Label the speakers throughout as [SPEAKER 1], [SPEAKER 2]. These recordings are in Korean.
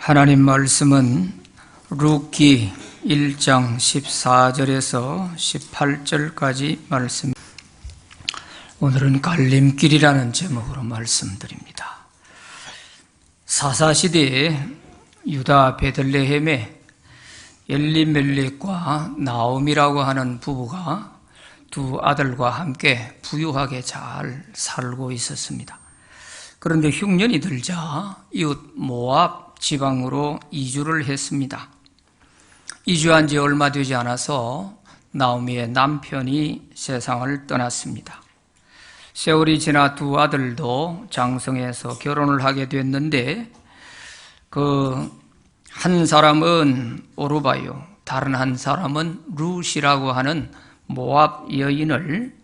[SPEAKER 1] 하나님 말씀은 룻기 1장 14절에서 18절까지 말씀. 오늘은 갈림길이라는 제목으로 말씀드립니다. 사사시대에 유다 베들레헴에 엘리멜렉과 나옴이라고 하는 부부가 두 아들과 함께 부유하게 잘 살고 있었습니다. 그런데 흉년이 들자 이웃 모압 지방으로 이주를 했습니다. 이주한 지 얼마 되지 않아서 나오미의 남편이 세상을 떠났습니다. 세월이 지나 두 아들도 장성해서 결혼을 하게 됐는데 한 사람은 오르바요, 다른 한 사람은 룻이라고 하는 모압 여인을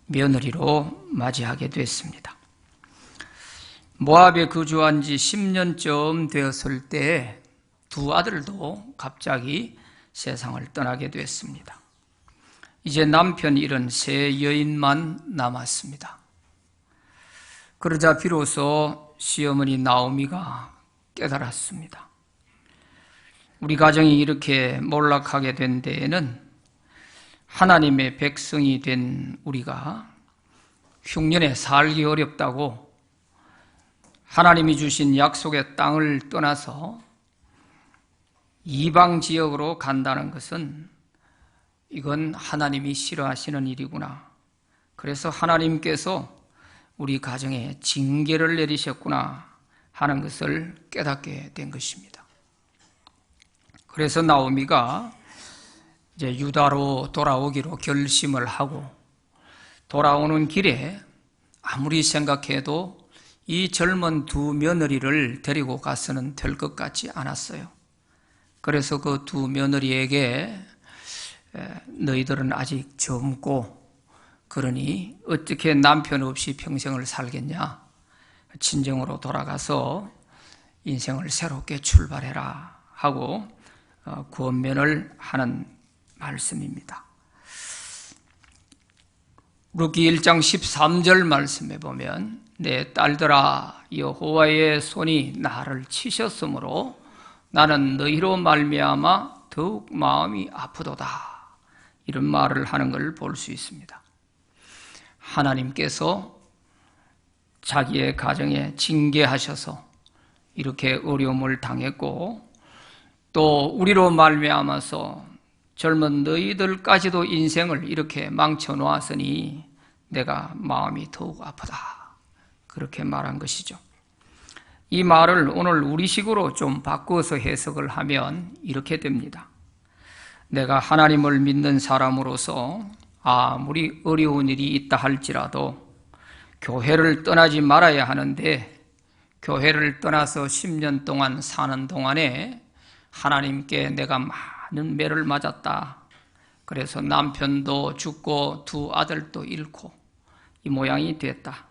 [SPEAKER 1] 며느리로 맞이하게 됐습니다. 모압에 거주한 지 10년쯤 되었을 때 두 아들도 갑자기 세상을 떠나게 됐습니다. 이제 남편 잃은 세 여인만 남았습니다. 그러자 비로소 시어머니 나오미가 깨달았습니다. 우리 가정이 이렇게 몰락하게 된 데에는 하나님의 백성이 된 우리가 흉년에 살기 어렵다고 하나님이 주신 약속의 땅을 떠나서 이방 지역으로 간다는 것은 이건 하나님이 싫어하시는 일이구나. 그래서 하나님께서 우리 가정에 징계를 내리셨구나 하는 것을 깨닫게 된 것입니다. 그래서 나오미가 이제 유다로 돌아오기로 결심을 하고 돌아오는 길에 아무리 생각해도 이 젊은 두 며느리를 데리고 가서는 될 것 같지 않았어요. 그래서 그 두 며느리에게 너희들은 아직 젊고 그러니 어떻게 남편 없이 평생을 살겠냐? 친정으로 돌아가서 인생을 새롭게 출발해라 하고 권면을 하는 말씀입니다. 룻기 1장 13절 말씀에 보면 내 딸들아, 여호와의 손이 나를 치셨으므로 나는 너희로 말미암아 더욱 마음이 아프도다, 이런 말을 하는 걸 볼 수 있습니다. 하나님께서 자기의 가정에 징계하셔서 이렇게 어려움을 당했고 또 우리로 말미암아서 젊은 너희들까지도 인생을 이렇게 망쳐 놓았으니 내가 마음이 더욱 아프다, 그렇게 말한 것이죠. 이 말을 오늘 우리식으로 좀 바꾸어서 해석을 하면 이렇게 됩니다. 내가 하나님을 믿는 사람으로서 아무리 어려운 일이 있다 할지라도 교회를 떠나지 말아야 하는데 교회를 떠나서 10년 동안 사는 동안에 하나님께 내가 많은 매를 맞았다. 그래서 남편도 죽고 두 아들도 잃고 이 모양이 됐다.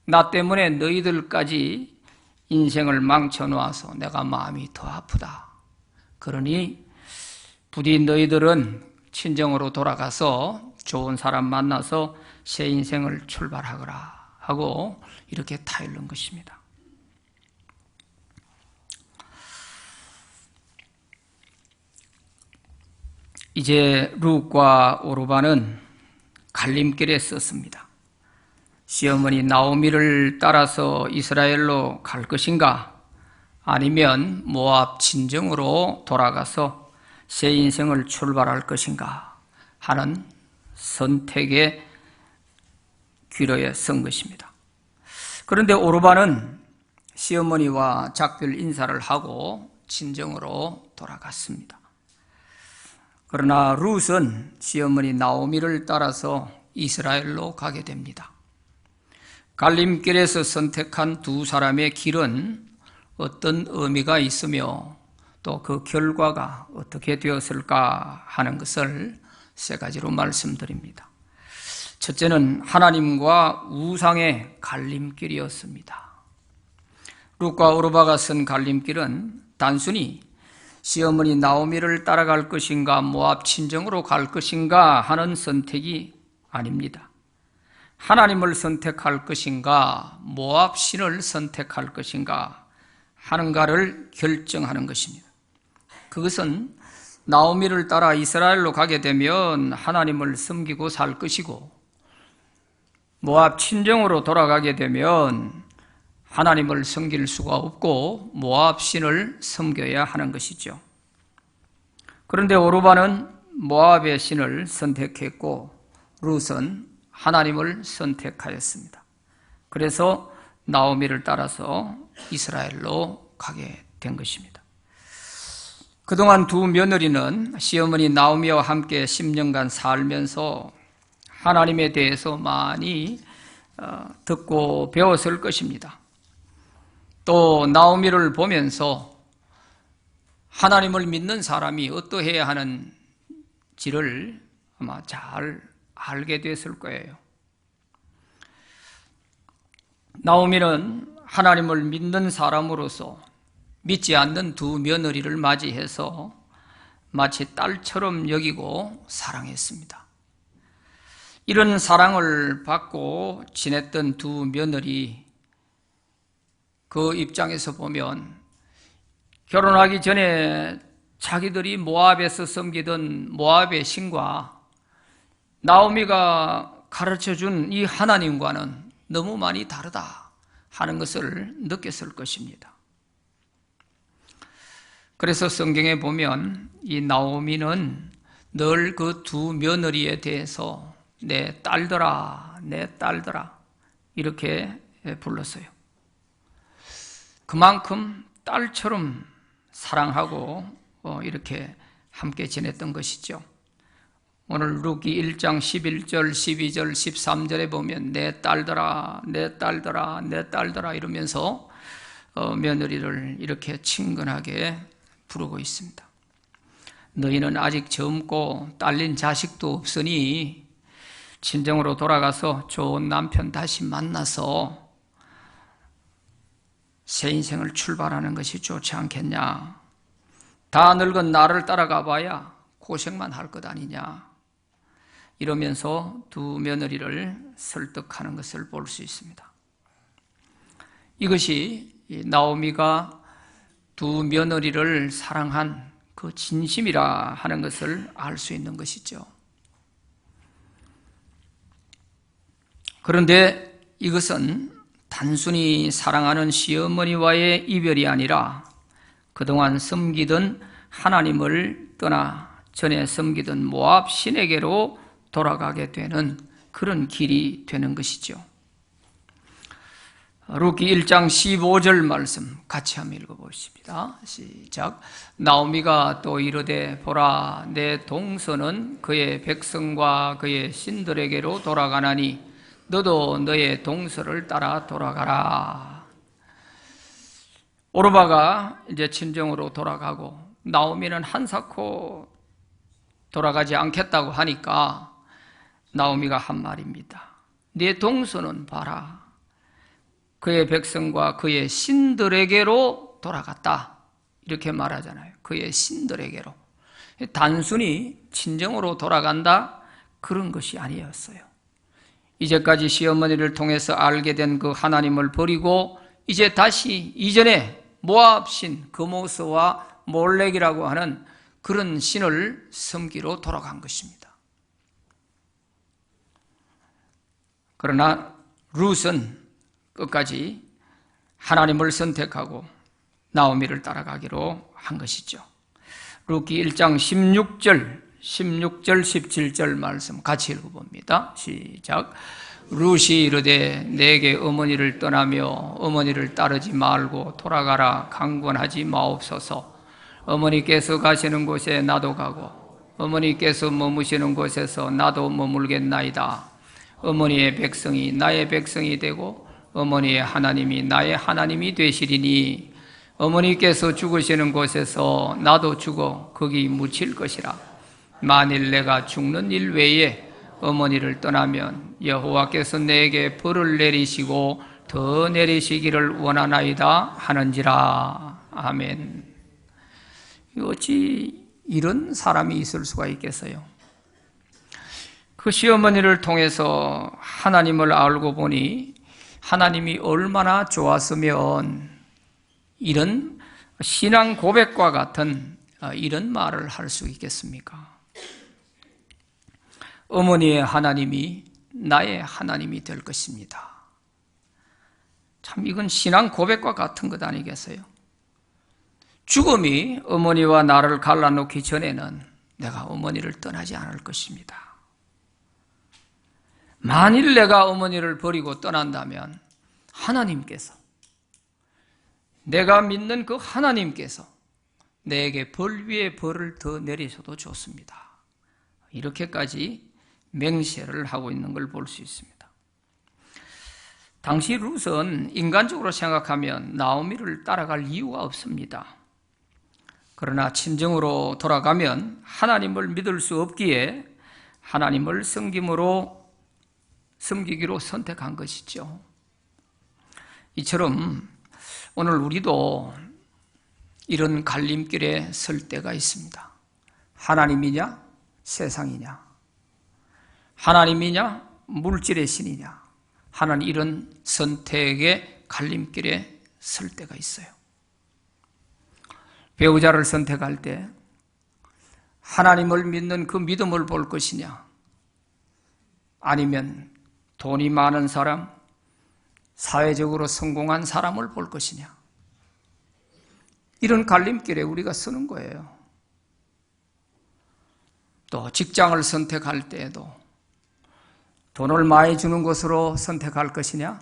[SPEAKER 1] 나 때문에 너희들까지 인생을 망쳐놓아서 내가 마음이 더 아프다. 그러니 부디 너희들은 친정으로 돌아가서 좋은 사람 만나서 새 인생을 출발하거라 하고 이렇게 타일른 것입니다. 이제 룻과 오르바는 갈림길에 섰습니다. 시어머니 나오미를 따라서 이스라엘로 갈 것인가, 아니면 모압 친정으로 돌아가서 새 인생을 출발할 것인가 하는 선택의 기로에 선 것입니다. 그런데 오르바는 시어머니와 작별 인사를 하고 친정으로 돌아갔습니다. 그러나 룻은 시어머니 나오미를 따라서 이스라엘로 가게 됩니다. 갈림길에서 선택한 두 사람의 길은 어떤 의미가 있으며 또 그 결과가 어떻게 되었을까 하는 것을 세 가지로 말씀드립니다. 첫째는 하나님과 우상의 갈림길이었습니다. 룻과 오르바가 선 갈림길은 단순히 시어머니 나오미를 따라갈 것인가 모압 친정으로 갈 것인가 하는 선택이 아닙니다. 하나님을 선택할 것인가 모압 신을 선택할 것인가 하는가를 결정하는 것입니다. 그것은 나오미를 따라 이스라엘로 가게 되면 하나님을 섬기고 살 것이고, 모압 친정으로 돌아가게 되면 하나님을 섬길 수가 없고 모압 신을 섬겨야 하는 것이죠. 그런데 오르바는 모압의 신을 선택했고 룻은 하나님을 선택하였습니다. 그래서 나오미를 따라서 이스라엘로 가게 된 것입니다. 그동안 두 며느리는 시어머니 나오미와 함께 10년간 살면서 하나님에 대해서 많이 듣고 배웠을 것입니다. 또 나오미를 보면서 하나님을 믿는 사람이 어떠해야 하는지를 아마 잘 알게 됐을 거예요. 나오미는 하나님을 믿는 사람으로서 믿지 않는 두 며느리를 맞이해서 마치 딸처럼 여기고 사랑했습니다. 이런 사랑을 받고 지냈던 두 며느리, 그 입장에서 보면 결혼하기 전에 자기들이 모압에서 섬기던 모압의 신과 나오미가 가르쳐준 이 하나님과는 너무 많이 다르다 하는 것을 느꼈을 것입니다. 그래서 성경에 보면 이 나오미는 늘 그 두 며느리에 대해서 내 딸들아, 내 딸들아 이렇게 불렀어요. 그만큼 딸처럼 사랑하고 이렇게 함께 지냈던 것이죠. 오늘 루기 1장 11절, 12절, 13절에 보면 내 딸들아, 내 딸들아, 내 딸들아 이러면서 며느리를 이렇게 친근하게 부르고 있습니다. 너희는 아직 젊고 딸린 자식도 없으니 친정으로 돌아가서 좋은 남편 다시 만나서 새 인생을 출발하는 것이 좋지 않겠냐. 다 늙은 나를 따라가 봐야 고생만 할 것 아니냐. 이러면서 두 며느리를 설득하는 것을 볼 수 있습니다. 이것이 나오미가 두 며느리를 사랑한 그 진심이라 하는 것을 알 수 있는 것이죠. 그런데 이것은 단순히 사랑하는 시어머니와의 이별이 아니라 그동안 섬기던 하나님을 떠나 전에 섬기던 모압 신에게로 돌아가게 되는 그런 길이 되는 것이죠. 루기 1장 15절 말씀 같이 한번 읽어보십니다. 시작. 나오미가 또 이르되 보라 내 동서는 그의 백성과 그의 신들에게로 돌아가나니 너도 너의 동서를 따라 돌아가라. 오르바가 이제 친정으로 돌아가고 나오미는 한사코 돌아가지 않겠다고 하니까 나오미가 한 말입니다. 네 동서는 봐라. 그의 백성과 그의 신들에게로 돌아갔다. 이렇게 말하잖아요. 그의 신들에게로. 단순히 친정으로 돌아간다 그런 것이 아니었어요. 이제까지 시어머니를 통해서 알게 된 그 하나님을 버리고 이제 다시 이전에 모압 신 그모스와 몰렉이라고 하는 그런 신을 섬기러 돌아간 것입니다. 그러나 룻은 끝까지 하나님을 선택하고 나오미를 따라가기로 한 것이죠. 루기 1장 16절, 17절 말씀 같이 읽어봅니다. 시작. 룻이 이르되 내게 어머니를 떠나며 어머니를 따르지 말고 돌아가라 강권하지 마옵소서. 어머니께서 가시는 곳에 나도 가고 어머니께서 머무시는 곳에서 나도 머물겠나이다. 어머니의 백성이 나의 백성이 되고 어머니의 하나님이 나의 하나님이 되시리니 어머니께서 죽으시는 곳에서 나도 죽어 거기 묻힐 것이라. 만일 내가 죽는 일 외에 어머니를 떠나면 여호와께서 내게 벌을 내리시고 더 내리시기를 원하나이다 하는지라. 아멘. 어찌 이런 사람이 있을 수가 있겠어요? 그 시어머니를 통해서 하나님을 알고 보니 하나님이 얼마나 좋았으면 이런 신앙 고백과 같은 이런 말을 할 수 있겠습니까? 어머니의 하나님이 나의 하나님이 될 것입니다. 참 이건 신앙 고백과 같은 것 아니겠어요? 죽음이 어머니와 나를 갈라놓기 전에는 내가 어머니를 떠나지 않을 것입니다. 만일 내가 어머니를 버리고 떠난다면 하나님께서, 내가 믿는 그 하나님께서 내게 벌 위에 벌을 더 내리셔도 좋습니다. 이렇게까지 맹세를 하고 있는 걸 볼 수 있습니다. 당시 룻은 인간적으로 생각하면 나오미를 따라갈 이유가 없습니다. 그러나 친정으로 돌아가면 하나님을 믿을 수 없기에 하나님을 섬기기로 선택한 것이죠. 이처럼 오늘 우리도 이런 갈림길에 설 때가 있습니다. 하나님이냐 세상이냐, 하나님이냐 물질의 신이냐 하는 이런 선택의 갈림길에 설 때가 있어요. 배우자를 선택할 때 하나님을 믿는 그 믿음을 볼 것이냐, 아니면 돈이 많은 사람, 사회적으로 성공한 사람을 볼 것이냐, 이런 갈림길에 우리가 서는 거예요. 또 직장을 선택할 때에도 돈을 많이 주는 것으로 선택할 것이냐,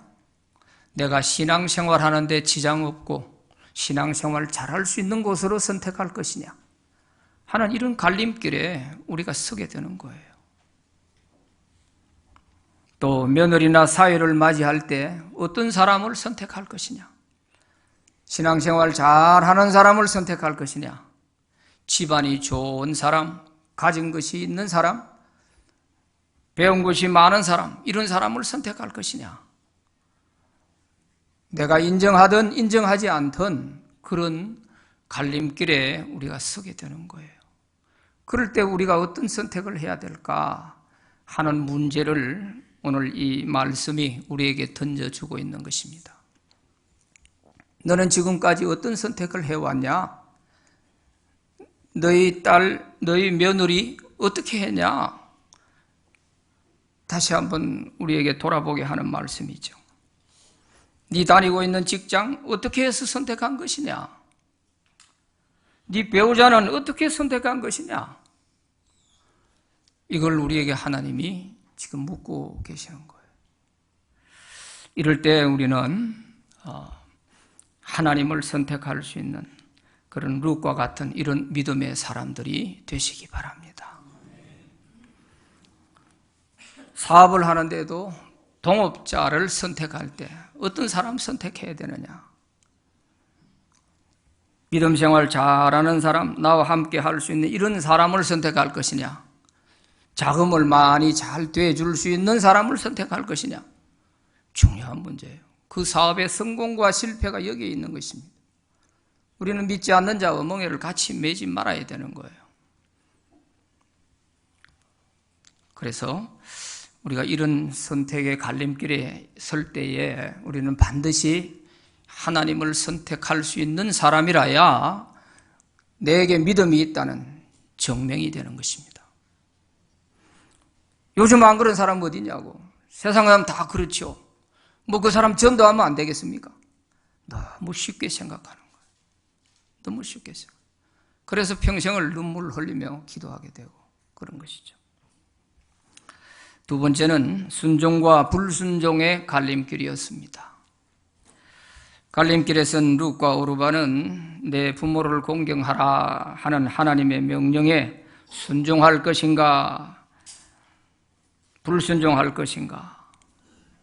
[SPEAKER 1] 내가 신앙생활 하는데 지장 없고 신앙생활 잘할 수 있는 곳으로 선택할 것이냐 하는 이런 갈림길에 우리가 서게 되는 거예요. 또 며느리나 사위를 맞이할 때 어떤 사람을 선택할 것이냐, 신앙생활 잘하는 사람을 선택할 것이냐, 집안이 좋은 사람, 가진 것이 있는 사람, 배운 것이 많은 사람, 이런 사람을 선택할 것이냐, 내가 인정하든 인정하지 않든 그런 갈림길에 우리가 서게 되는 거예요. 그럴 때 우리가 어떤 선택을 해야 될까 하는 문제를 오늘 이 말씀이 우리에게 던져주고 있는 것입니다. 너는 지금까지 어떤 선택을 해왔냐? 너희 딸, 너희 며느리 어떻게 했냐? 다시 한번 우리에게 돌아보게 하는 말씀이죠. 네 다니고 있는 직장 어떻게 해서 선택한 것이냐? 네 배우자는 어떻게 선택한 것이냐? 이걸 우리에게 하나님이 지금 묻고 계시는 거예요. 이럴 때 우리는 하나님을 선택할 수 있는 그런 룻과 같은 이런 믿음의 사람들이 되시기 바랍니다. 사업을 하는데도 동업자를 선택할 때 어떤 사람 선택해야 되느냐? 믿음 생활 잘하는 사람, 나와 함께 할 수 있는 이런 사람을 선택할 것이냐? 자금을 많이 잘 대줄 수 있는 사람을 선택할 것이냐? 중요한 문제예요. 그 사업의 성공과 실패가 여기에 있는 것입니다. 우리는 믿지 않는 자와 멍에를 같이 매지 말아야 되는 거예요. 그래서 우리가 이런 선택의 갈림길에 설 때에 우리는 반드시 하나님을 선택할 수 있는 사람이라야 내게 믿음이 있다는 증명이 되는 것입니다. 요즘 안 그런 사람 어디 있냐고. 세상 사람 다 그렇죠. 뭐 그 사람 전도하면 안 되겠습니까? 너무 쉽게 생각하는 거예요. 너무 쉽게 생각. 그래서 평생을 눈물 흘리며 기도하게 되고 그런 것이죠. 두 번째는 순종과 불순종의 갈림길이었습니다. 갈림길에선 룻과 오르바는 내 부모를 공경하라 하는 하나님의 명령에 순종할 것인가 불순종할 것인가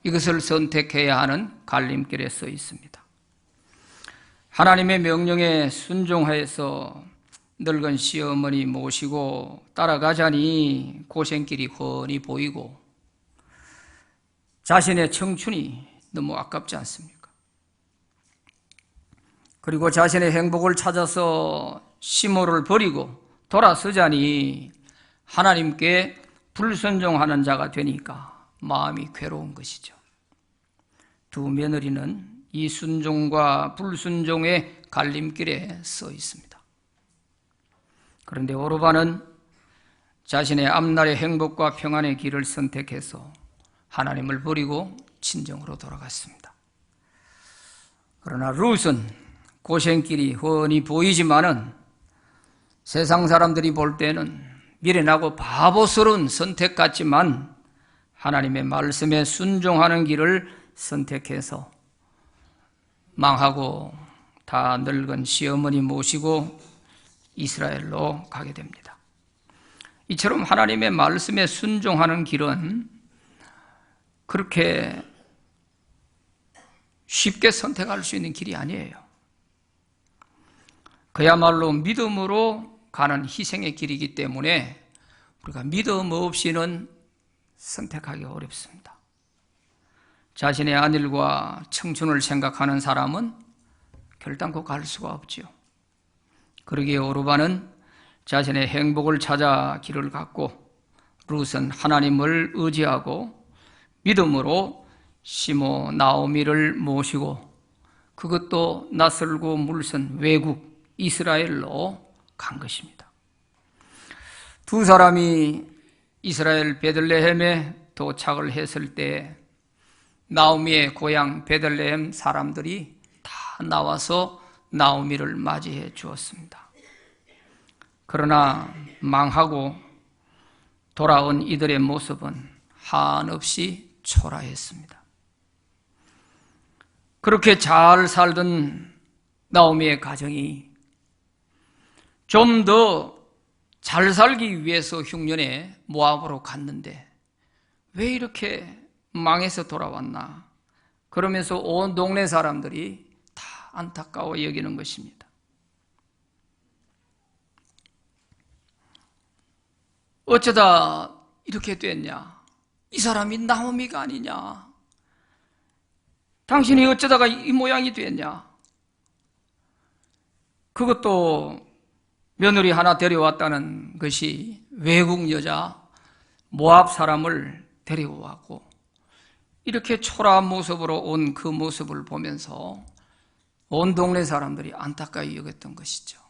[SPEAKER 1] 이것을 선택해야 하는 갈림길에 서 있습니다. 하나님의 명령에 순종하여서 늙은 시어머니 모시고 따라가자니 고생길이 훤히 보이고 자신의 청춘이 너무 아깝지 않습니까? 그리고 자신의 행복을 찾아서 시모를 버리고 돌아서자니 하나님께 불순종하는 자가 되니까 마음이 괴로운 것이죠. 두 며느리는 이 순종과 불순종의 갈림길에 서 있습니다. 그런데 오르반은 자신의 앞날의 행복과 평안의 길을 선택해서 하나님을 버리고 친정으로 돌아갔습니다. 그러나 룻은 고생길이 훤히 보이지만은 세상 사람들이 볼 때는 미련하고 바보스러운 선택 같지만 하나님의 말씀에 순종하는 길을 선택해서 망하고 다 늙은 시어머니 모시고 이스라엘로 가게 됩니다. 이처럼 하나님의 말씀에 순종하는 길은 그렇게 쉽게 선택할 수 있는 길이 아니에요. 그야말로 믿음으로 가는 희생의 길이기 때문에 우리가 믿음 없이는 선택하기 어렵습니다. 자신의 안일과 청춘을 생각하는 사람은 결단코 갈 수가 없지요. 그러기에 오르반은 자신의 행복을 찾아 길을 갔고 룻은 하나님을 의지하고 믿음으로 시모 나오미를 모시고 그것도 낯설고 물선 외국 이스라엘로 간 것입니다. 두 사람이 이스라엘 베들레헴에 도착을 했을 때 나오미의 고향 베들레헴 사람들이 다 나와서 나오미를 맞이해 주었습니다. 그러나 망하고 돌아온 이들의 모습은 한없이 초라했습니다. 그렇게 잘 살던 나오미의 가정이 좀 더 잘 살기 위해서 흉년에 모압으로 갔는데 왜 이렇게 망해서 돌아왔나? 그러면서 온 동네 사람들이 다 안타까워 여기는 것입니다. 어쩌다 이렇게 됐냐? 이 사람이 나오미가 아니냐? 당신이 어쩌다가 이 모양이 됐냐? 그것도 며느리 하나 데려왔다는 것이 외국 여자 모압 사람을 데리고 왔고 이렇게 초라한 모습으로 온 그 모습을 보면서 온 동네 사람들이 안타까이 여겼던 것이죠.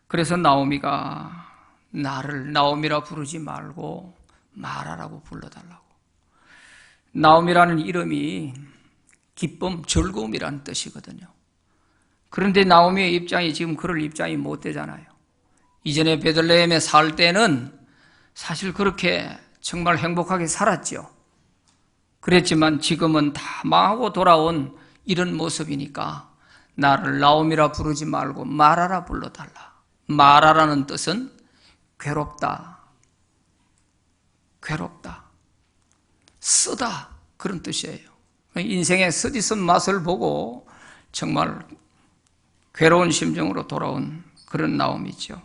[SPEAKER 1] 그래서 나오미가 나를 나오미라 부르지 말고 마라라고 불러달라고. 나오미라는 이름이 기쁨, 즐거움이라는 뜻이거든요. 그런데 나오미의 입장이 지금 그럴 입장이 못 되잖아요. 이전에 베들레헴에 살 때는 사실 그렇게 정말 행복하게 살았죠. 그랬지만 지금은 다 망하고 돌아온 이런 모습이니까 나를 나오미라 부르지 말고 마라라 불러달라. 마라라는 뜻은 괴롭다, 쓰다 그런 뜻이에요. 인생의 쓰디쓴 맛을 보고 정말 괴로운 심정으로 돌아온 그런 나오미죠.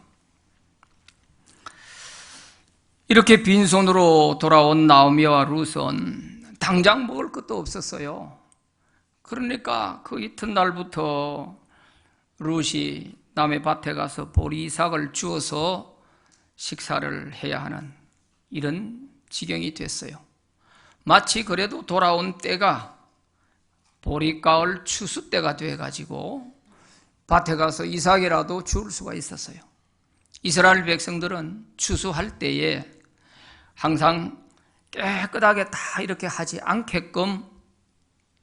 [SPEAKER 1] 이렇게 빈손으로 돌아온 나오미와 룻은 당장 먹을 것도 없었어요. 그러니까 그 이튿날부터 룻이 남의 밭에 가서 보리삭을 주워서 식사를 해야 하는 이런 지경이 됐어요. 마치 그래도 돌아온 때가 보리가을 추수 때가 돼가지고 밭에 가서 이삭이라도 주울 수가 있었어요. 이스라엘 백성들은 추수할 때에 항상 깨끗하게 다 이렇게 하지 않게끔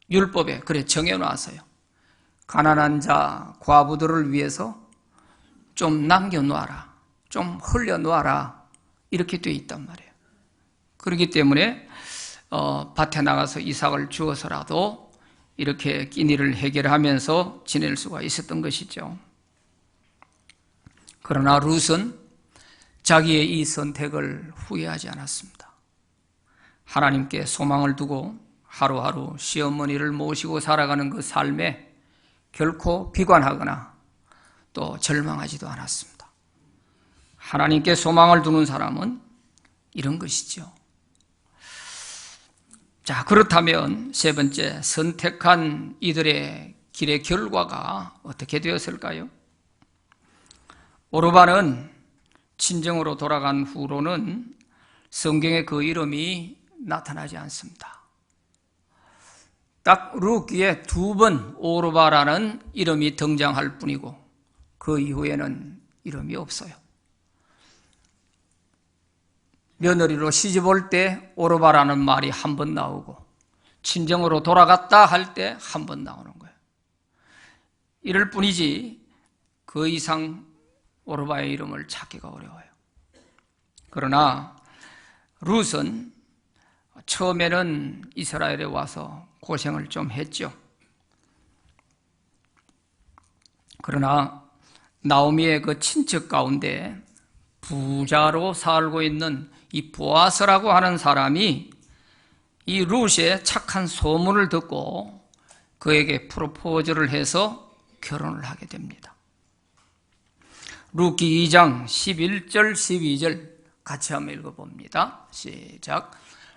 [SPEAKER 1] 율법에 그래 정해놨어요. 가난한 자, 과부들을 위해서 좀 남겨놓아라, 좀 흘려놓아라 이렇게 돼 있단 말이에요. 그렇기 때문에 밭에 나가서 이삭을 주어서라도 이렇게 끼니를 해결하면서 지낼 수가 있었던 것이죠. 그러나 룻은 자기의 이 선택을 후회하지 않았습니다. 하나님께 소망을 두고 하루하루 시어머니를 모시고 살아가는 그 삶에 결코 비관하거나 또 절망하지도 않았습니다. 하나님께 소망을 두는 사람은 이런 것이죠. 자, 그렇다면 세 번째, 선택한 이들의 길의 결과가 어떻게 되었을까요? 오르반은 친정으로 돌아간 후로는 성경에 그 이름이 나타나지 않습니다. 딱 룻기에 2번 오르바라는 이름이 등장할 뿐이고 그 이후에는 이름이 없어요. 며느리로 시집 올 때 오르바라는 말이 한 번 나오고 친정으로 돌아갔다 할 때 한 번 나오는 거예요. 이럴 뿐이지 그 이상 오르바의 이름을 찾기가 어려워요. 그러나 룻은 처음에는 이스라엘에 와서 고생을 좀 했죠. 그러나 나오미의 그 친척 가운데 부자로 살고 있는 이 보아스라고 하는 사람이 이 룻의 착한 소문을 듣고 그에게 프로포즈를 해서 결혼을 하게 됩니다. 룻기 2장 11절 12절 같이 한번 읽어봅니다. 시작.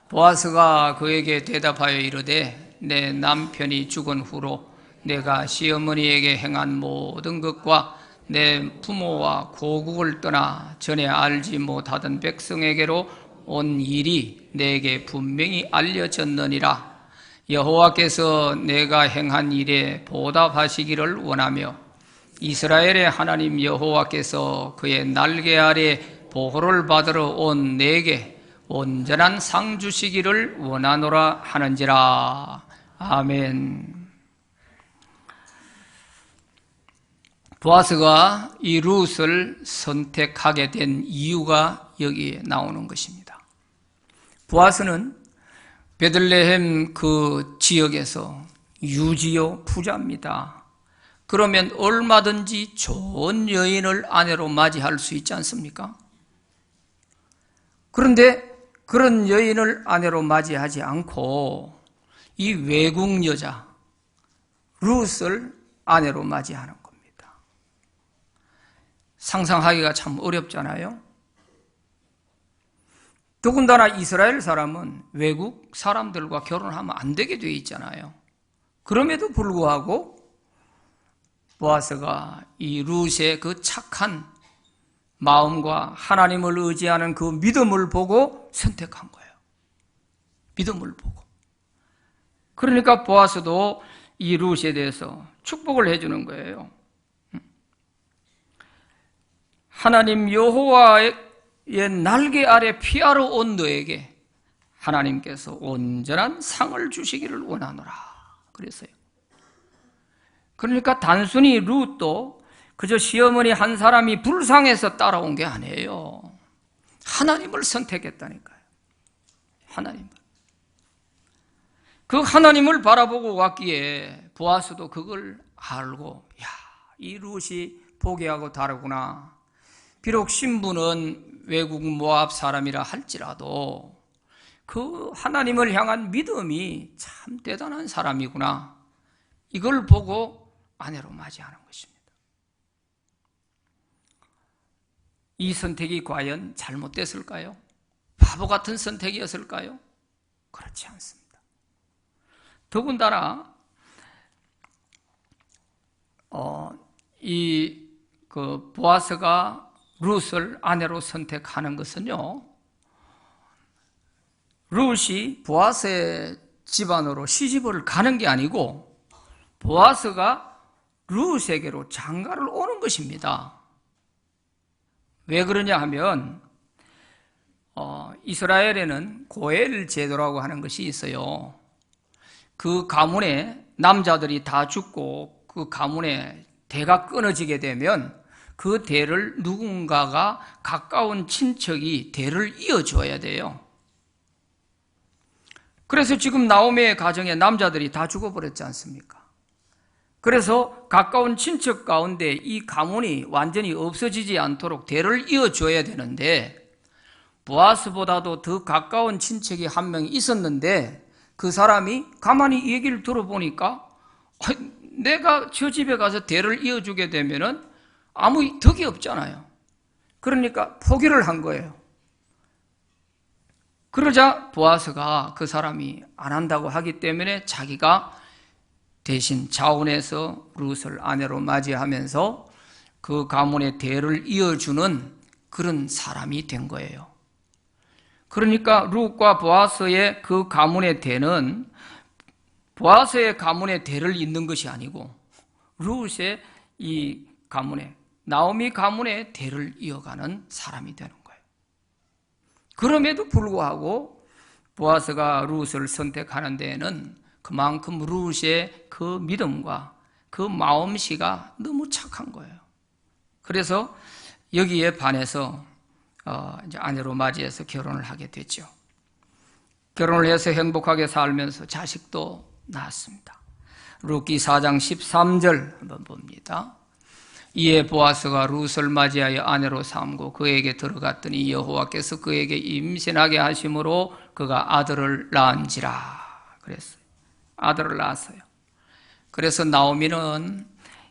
[SPEAKER 1] 보아스가 그에게 대답하여 이르되 내 남편이 죽은 후로 내가 시어머니에게 행한 모든 것과 내 부모와 고국을 떠나 전에 알지 못하던 백성에게로 온 일이 내게 분명히 알려졌느니라. 여호와께서 내가 행한 일에 보답하시기를 원하며 이스라엘의 하나님 여호와께서 그의 날개 아래 보호를 받으러 온 내게 온전한 상 주시기를 원하노라 하는지라. 아멘. 보아스가 이 룻을 선택하게 된 이유가 여기에 나오는 것입니다. 보아스는 베들레헴 그 지역에서 유지요 부자입니다. 그러면 얼마든지 좋은 여인을 아내로 맞이할 수 있지 않습니까? 그런데 그런 여인을 아내로 맞이하지 않고 이 외국 여자 룻을 아내로 맞이하는 겁니다. 상상하기가 참 어렵잖아요. 더군다나 이스라엘 사람은 외국 사람들과 결혼하면 안 되게 되어 있잖아요. 그럼에도 불구하고 보아스가 이 룻의 그 착한 마음과 하나님을 의지하는 그 믿음을 보고 선택한 거예요. 믿음을 보고. 그러니까 보아스도 이 룻에 대해서 축복을 해주는 거예요. 하나님 여호와의 날개 아래 피하러 온 너에게 하나님께서 온전한 상을 주시기를 원하노라 그랬어요. 그러니까 단순히 룻도 그저 시어머니 한 사람이 불쌍해서 따라온 게 아니에요. 하나님을 선택했다니까요. 하나님을. 그 하나님을 바라보고 왔기에 보아스도 그걸 알고 야, 이 룻이 보기하고 다르구나. 비록 신부는 외국 모압 사람이라 할지라도 그 하나님을 향한 믿음이 참 대단한 사람이구나. 이걸 보고 아내로 맞이하는 것입니다. 이 선택이 과연 잘못됐을까요? 바보 같은 선택이었을까요? 그렇지 않습니다. 더군다나 보아스가 룻을 아내로 선택하는 것은요, 룻이 보아스의 집안으로 시집을 가는 게 아니고 보아스가 룻에게로 장가를 오는 것입니다. 왜 그러냐 하면 이스라엘에는 고엘 제도라고 하는 것이 있어요. 그 가문에 남자들이 다 죽고 그 가문에 대가 끊어지게 되면 그 대를 누군가가 가까운 친척이 대를 이어줘야 돼요. 그래서 지금 나오미의 가정에 남자들이 다 죽어버렸지 않습니까? 그래서 가까운 친척 가운데 이 가문이 완전히 없어지지 않도록 대를 이어줘야 되는데 보아스보다도 더 가까운 친척이 한 명 있었는데 그 사람이 가만히 얘기를 들어보니까 내가 저 집에 가서 대를 이어주게 되면은 아무 덕이 없잖아요. 그러니까 포기를 한 거예요. 그러자 보아스가 그 사람이 안 한다고 하기 때문에 자기가 대신 자원해서 룻을 아내로 맞이하면서 그 가문의 대를 이어주는 그런 사람이 된 거예요. 그러니까 룻과 보아스의 그 가문의 대는 보아스의 가문의 대를 잇는 것이 아니고 룻의 이 가문의, 나오미 가문의 대를 이어가는 사람이 되는 거예요. 그럼에도 불구하고 보아스가 룻을 선택하는 데에는 그만큼 룻의 그 믿음과 그 마음씨가 너무 착한 거예요. 그래서 여기에 반해서 이제 아내로 맞이해서 결혼을 하게 됐죠. 결혼을 해서 행복하게 살면서 자식도 낳았습니다. 룻기 4장 13절 한번 봅니다. 이에 보아스가 룻을 맞이하여 아내로 삼고 그에게 들어갔더니 여호와께서 그에게 임신하게 하심으로 그가 아들을 낳은지라 그랬어요. 아들을 낳았어요. 그래서 나오미는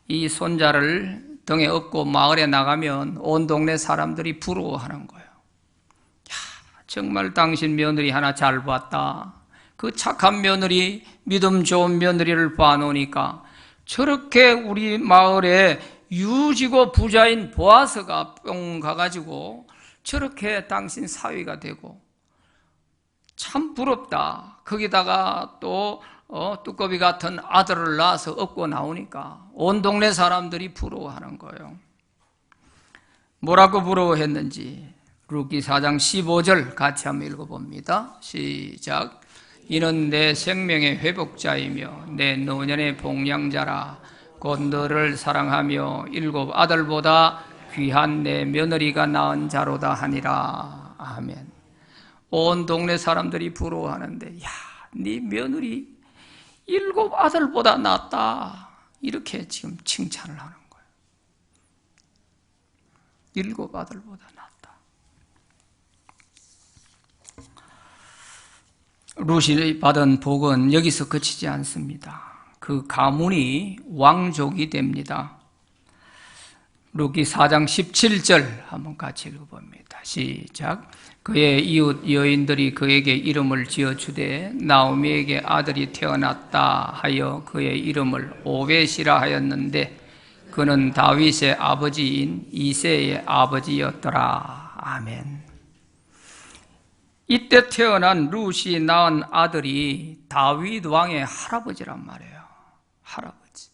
[SPEAKER 1] 이 손자를 등에 업고 마을에 나가면 온 동네 사람들이 부러워하는 거예요. 야, 정말 당신 며느리 하나 잘 봤다. 그 착한 며느리, 믿음 좋은 며느리를 봐놓으니까 저렇게 우리 마을에 유지고 부자인 보아스가 뿅 가가지고 저렇게 당신 사위가 되고 참 부럽다. 거기다가 또 뚜꺼비 같은 아들을 낳아서 업고 나오니까 온 동네 사람들이 부러워하는 거예요. 뭐라고 부러워했는지 룻기 4장 15절 같이 한번 읽어봅니다. 시작. 이는 내 생명의 회복자이며 내 노년의 복량자라. 곧 너를 사랑하며 7 아들보다 귀한 내 며느리가 낳은 자로다 하니라. 아멘. 온 동네 사람들이 부러워하는데 야, 네 며느리 7 아들보다 낫다. 이렇게 지금 칭찬을 하는 거예요. 7 아들보다 낫다. 룻이 받은 복은 여기서 그치지 않습니다. 그 가문이 왕족이 됩니다. 룻기 4장 17절 한번 같이 읽어봅니다. 시작. 그의 이웃 여인들이 그에게 이름을 지어주되 나오미에게 아들이 태어났다 하여 그의 이름을 오벳이라 하였는데 그는 다윗의 아버지인 이새의 아버지였더라. 아멘. 이때 태어난 룻이 낳은 아들이 다윗 왕의 할아버지란 말이에요. 할아버지.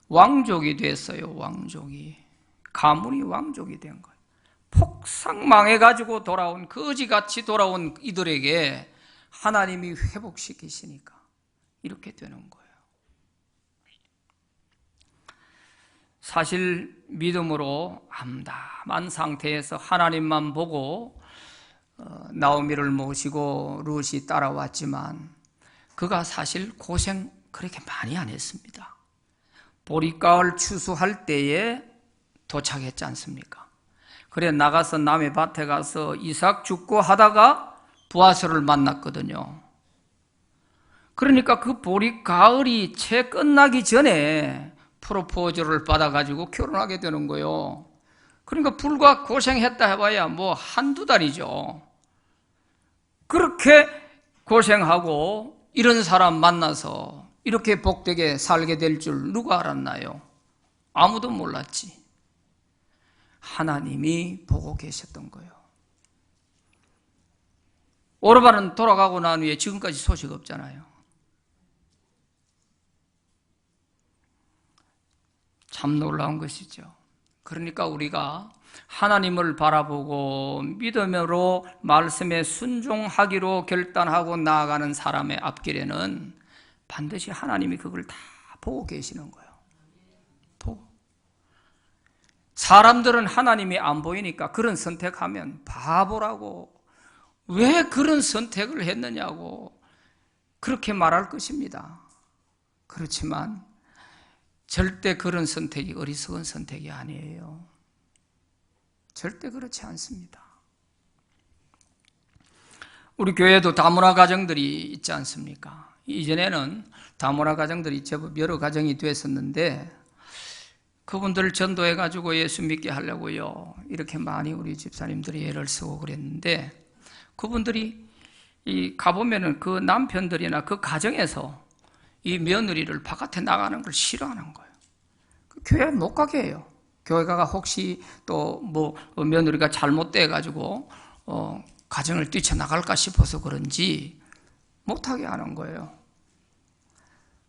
[SPEAKER 1] 왕족이 됐어요. 왕족이. 가문이 왕족이 된 거예요. 폭삭 망해가지고 돌아온, 거지같이 돌아온 이들에게 하나님이 회복시키시니까 이렇게 되는 거예요. 사실 믿음으로 암담한 상태에서 하나님만 보고 나오미를 모시고 룻이 따라왔지만 그가 사실 고생 그렇게 많이 안 했습니다. 보리가을 추수할 때에 도착했지 않습니까? 그래 나가서 남의 밭에 가서 이삭 줍고 하다가 보아스를 만났거든요. 그러니까 그 보리가을이 채 끝나기 전에 프로포즈를 받아가지고 결혼하게 되는 거예요. 그러니까 불과 고생했다 해봐야 뭐 한두 달이죠. 그렇게 고생하고 이런 사람 만나서 이렇게 복되게 살게 될 줄 누가 알았나요? 아무도 몰랐지. 하나님이 보고 계셨던 거예요. 오르반은 돌아가고 난 후에 지금까지 소식 없잖아요. 참 놀라운 것이죠. 그러니까 우리가 하나님을 바라보고 믿음으로 말씀에 순종하기로 결단하고 나아가는 사람의 앞길에는 반드시 하나님이 그걸 다 보고 계시는 거예요. 보고. 사람들은 하나님이 안 보이니까 그런 선택하면 바보라고, 왜 그런 선택을 했느냐고 그렇게 말할 것입니다. 그렇지만 절대 그런 선택이 어리석은 선택이 아니에요. 절대 그렇지 않습니다. 우리 교회도 다문화 가정들이 있지 않습니까? 이전에는 다문화 가정들이 제법 여러 가정이 됐었는데 그분들을 전도해가지고 예수 믿게 하려고요, 이렇게 많이 우리 집사님들이 애를 쓰고 그랬는데 그분들이 가보면은 그 남편들이나 그 가정에서 이 며느리를 바깥에 나가는 걸 싫어하는 거예요. 교회 못 가게 해요. 교회 가가 혹시 또 뭐 며느리가 잘못돼가지고 가정을 뛰쳐나갈까 싶어서 그런지 못하게 하는 거예요.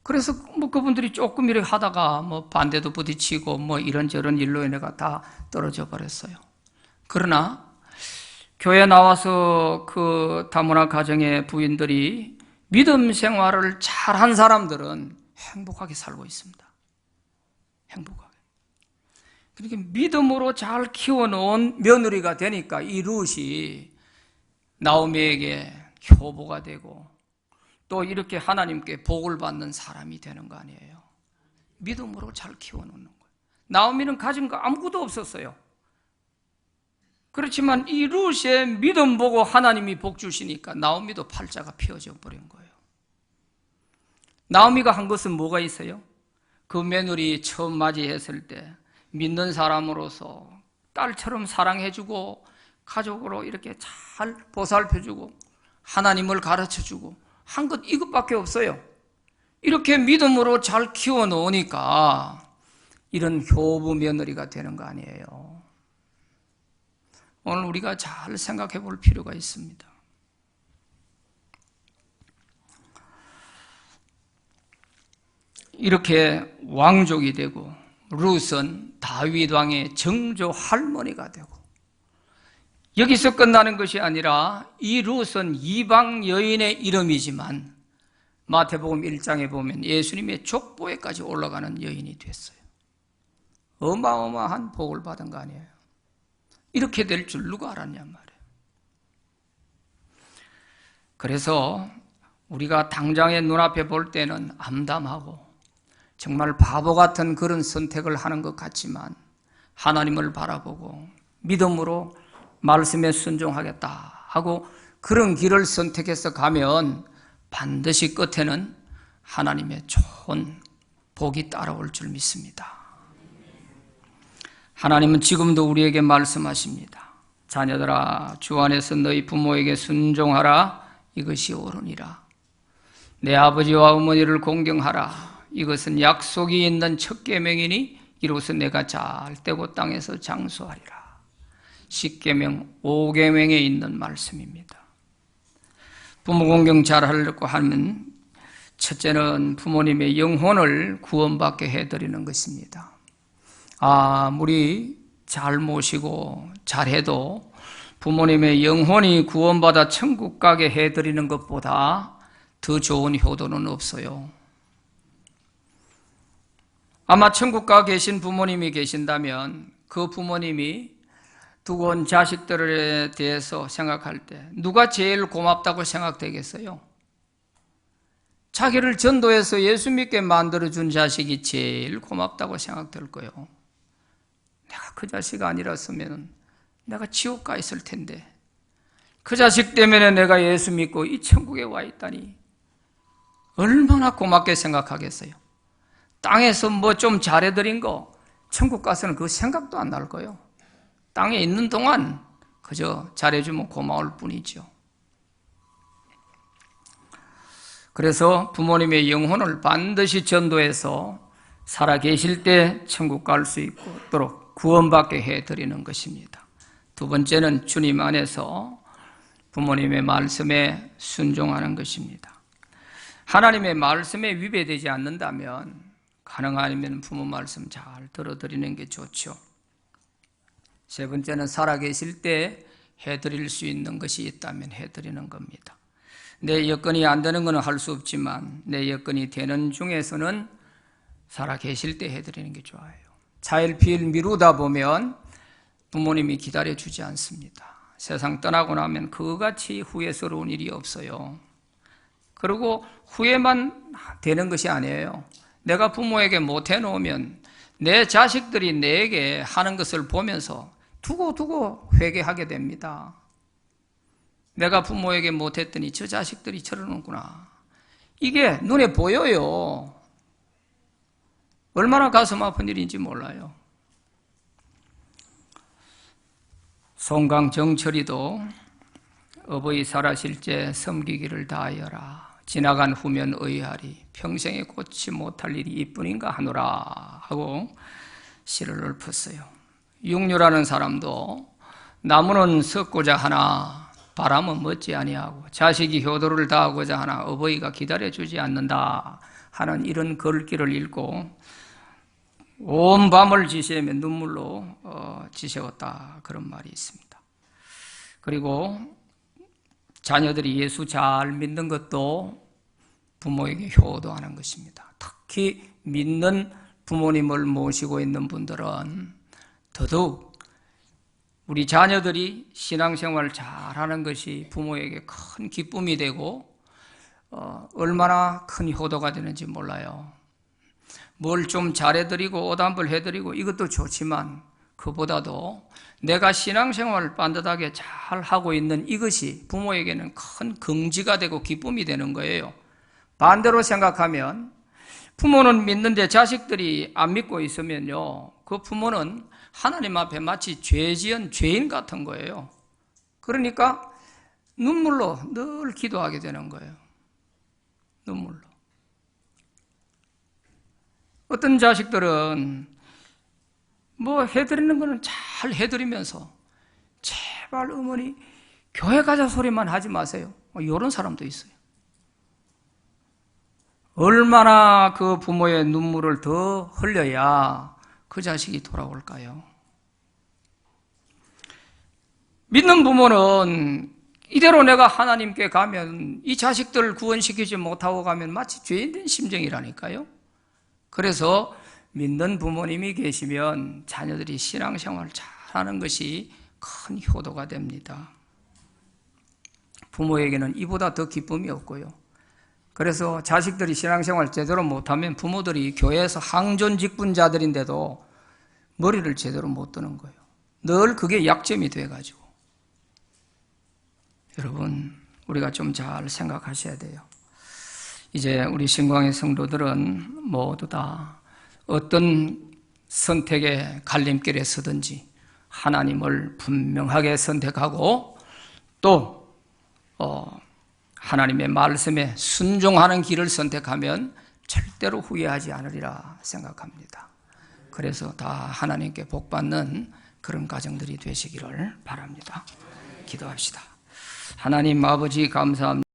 [SPEAKER 1] 그래서 뭐 그분들이 조금 이렇게 하다가 뭐 반대도 부딪히고 뭐 이런저런 일로 인해가 다 떨어져 버렸어요. 그러나 교회 나와서 그 다문화 가정의 부인들이 믿음 생활을 잘한 사람들은 행복하게 살고 있습니다. 행복하게. 그러니까 믿음으로 잘 키워놓은 며느리가 되니까 이 룻이 나오미에게 효보가 되고 또 이렇게 하나님께 복을 받는 사람이 되는 거 아니에요. 믿음으로 잘 키워놓는 거예요. 나오미는 가진 거 아무것도 없었어요. 그렇지만 이 룻의 믿음 보고 하나님이 복 주시니까 나오미도 팔자가 피어져 버린 거예요. 나오미가 한 것은 뭐가 있어요? 그 며느리 처음 맞이했을 때 믿는 사람으로서 딸처럼 사랑해주고 가족으로 이렇게 잘 보살펴주고 하나님을 가르쳐주고 한 것 이것밖에 없어요. 이렇게 믿음으로 잘 키워놓으니까 이런 효부 며느리가 되는 거 아니에요. 오늘 우리가 잘 생각해 볼 필요가 있습니다. 이렇게 왕족이 되고 룻은 다윗 왕의 정조 할머니가 되고 여기서 끝나는 것이 아니라 이 룻은 이방 여인의 이름이지만 마태복음 1장에 보면 예수님의 족보에까지 올라가는 여인이 됐어요. 어마어마한 복을 받은 거 아니에요. 이렇게 될 줄 누가 알았냔 말이에요. 그래서 우리가 당장의 눈앞에 볼 때는 암담하고 정말 바보 같은 그런 선택을 하는 것 같지만 하나님을 바라보고 믿음으로 말씀에 순종하겠다 하고 그런 길을 선택해서 가면 반드시 끝에는 하나님의 좋은 복이 따라올 줄 믿습니다. 하나님은 지금도 우리에게 말씀하십니다. 자녀들아, 주 안에서 너희 부모에게 순종하라. 이것이 옳으니라. 내 아버지와 어머니를 공경하라. 이것은 약속이 있는 첫 계명이니 이로써 내가 잘 되고 땅에서 장수하리라. 10계명, 5계명에 있는 말씀입니다. 부모 공경 잘하려고 하면 첫째는 부모님의 영혼을 구원받게 해드리는 것입니다. 아무리 잘 모시고 잘해도 부모님의 영혼이 구원받아 천국 가게 해드리는 것보다 더 좋은 효도는 없어요. 아마 천국 가 계신 부모님이 계신다면 그 부모님이 두고 온 자식들에 대해서 생각할 때 누가 제일 고맙다고 생각되겠어요? 자기를 전도해서 예수 믿게 만들어준 자식이 제일 고맙다고 생각될 거예요. 내가 그 자식 아니랐으면 내가 지옥 가 있을 텐데 그 자식 때문에 내가 예수 믿고 이 천국에 와 있다니 얼마나 고맙게 생각하겠어요. 땅에서 뭐 좀 잘해드린 거 천국 가서는 그 생각도 안 날 거예요. 땅에 있는 동안 그저 잘해주면 고마울 뿐이죠. 그래서 부모님의 영혼을 반드시 전도해서 살아계실 때 천국 갈 수 있도록 구원받게 해드리는 것입니다. 두 번째는 주님 안에서 부모님의 말씀에 순종하는 것입니다. 하나님의 말씀에 위배되지 않는다면 가능하면 부모 말씀 잘 들어드리는 게 좋죠. 세 번째는 살아계실 때 해드릴 수 있는 것이 있다면 해드리는 겁니다. 내 여건이 안 되는 건 할 수 없지만 내 여건이 되는 중에서는 살아계실 때 해드리는 게 좋아요. 차일피일 미루다 보면 부모님이 기다려주지 않습니다. 세상 떠나고 나면 그같이 후회스러운 일이 없어요. 그리고 후회만 되는 것이 아니에요. 내가 부모에게 못해놓으면 내 자식들이 내게 하는 것을 보면서 두고 회개하게 됩니다. 내가 부모에게 못했더니 저 자식들이 저러는구나. 이게 눈에 보여요. 얼마나 가슴 아픈 일인지 몰라요. 송강 정철이도 어버이 살아실 때 섬기기를 다하여라. 지나간 후면 의하리. 평생에 꽂지 못할 일이 이뿐인가 하노라 하고 시를 읊었어요. 육류라는 사람도 나무는 썩고자 하나 바람은 멋지 아니하고 자식이 효도를 다하고자 하나 어버이가 기다려주지 않는다 하는 이런 글귀를 읽고 온 밤을 지새우며 눈물로 지새웠다, 그런 말이 있습니다. 그리고 자녀들이 예수 잘 믿는 것도 부모에게 효도하는 것입니다. 특히 믿는 부모님을 모시고 있는 분들은 더더욱 우리 자녀들이 신앙생활 잘하는 것이 부모에게 큰 기쁨이 되고 얼마나 큰 효도가 되는지 몰라요. 뭘 좀 잘해드리고 옷 한 벌 해드리고 이것도 좋지만 그보다도 내가 신앙생활을 반듯하게 잘 하고 있는 이것이 부모에게는 큰 긍지가 되고 기쁨이 되는 거예요. 반대로 생각하면 부모는 믿는데 자식들이 안 믿고 있으면요, 그 부모는 하나님 앞에 마치 죄 지은 죄인 같은 거예요. 그러니까 눈물로 늘 기도하게 되는 거예요. 눈물로. 어떤 자식들은 뭐 해드리는 거는 잘 해드리면서 제발 어머니 교회 가자 소리만 하지 마세요, 이런 사람도 있어요. 얼마나 그 부모의 눈물을 더 흘려야 그 자식이 돌아올까요? 믿는 부모는 이대로 내가 하나님께 가면 이 자식들을 구원시키지 못하고 가면 마치 죄인된 심정이라니까요. 그래서 믿는 부모님이 계시면 자녀들이 신앙생활을 잘하는 것이 큰 효도가 됩니다. 부모에게는 이보다 더 기쁨이 없고요. 그래서 자식들이 신앙생활 제대로 못하면 부모들이 교회에서 항존직분자들인데도 머리를 제대로 못 드는 거예요. 늘 그게 약점이 돼가지고. 여러분, 우리가 좀 잘 생각하셔야 돼요. 이제 우리 신광의 성도들은 모두 다 어떤 선택의 갈림길에 서든지 하나님을 분명하게 선택하고 또 하나님의 말씀에 순종하는 길을 선택하면 절대로 후회하지 않으리라 생각합니다. 그래서 다 하나님께 복받는 그런 가정들이 되시기를 바랍니다. 기도합시다. 하나님 아버지 감사합니다.